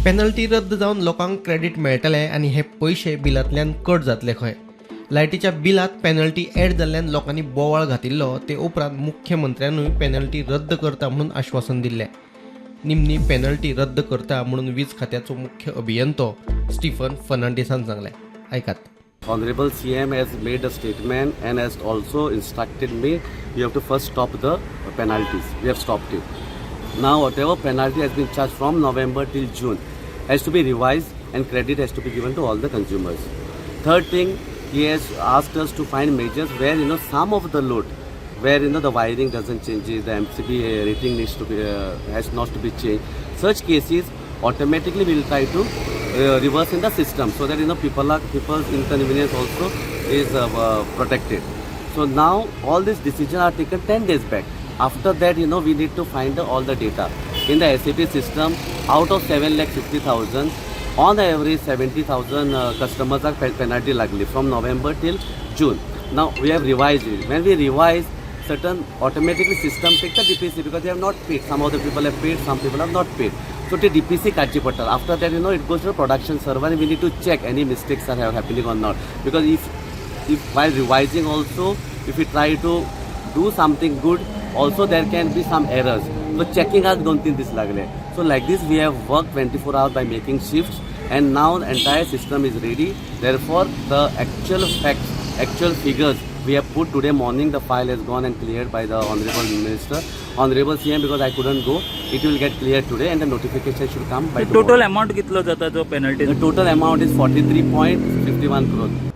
Penalty रद्द जावन लोकांक क्रेडीट मेळटले आनी हे पयशे बिलांतल्यान कट जातले खंय. लायटीच्या बिलांत पेनल्टी एड जाल्ल्यान लोकांनी बोवाळ घातिल्लो ते उपरांत मुख्यमंत्र्यानूय पेनल्टी रद्द करता म्हणून आश्वासन दिल्लें. निमणी पेनल्टी रद्द करता म्हणून वीज खात्याचो मुख्य अभियंतो स्टीफन फर्नांडिसान सांगलें. ऐकात. Honorable CM has made a statement and has also instructed me, you have to first stop the penalties. We have stopped it. Now whatever penalty has been charged from November till June has to be revised and credit has to be given to all the consumers. Third thing, he has asked us to find measures where some of the load, where the wiring doesn't change, the MCB rating needs to be has not to be changed. Such cases automatically we will try to reverse in the system so that people's inconvenience also is protected. So now all these decisions are taken 10 days back. After that we need to find all the data in the SAP system. Out of 7,50,000, on average 70,000 customers are penalty liable from November till June. Now we have revised it. When we revise, certain automatically system take the DPC because they have not paid. Some of the people have paid, some people have not paid. So the DPC kachi patal. After that it goes to the production server and we need to check any mistakes are happening or not. Because if while revising also, if we try to do something good, also there can be some errors. So checking us don't think this lagle. So like this we have worked 24 hours by making shifts and now the entire system is ready. Therefore the actual facts, actual figures we have put today morning. The file has gone and cleared by the Honorable Minister, Honorable CM, because I couldn't go. It will get cleared today and the notification should come by tomorrow. Total amount कितलो जाता जो penalty? The total amount is 43.51 crore.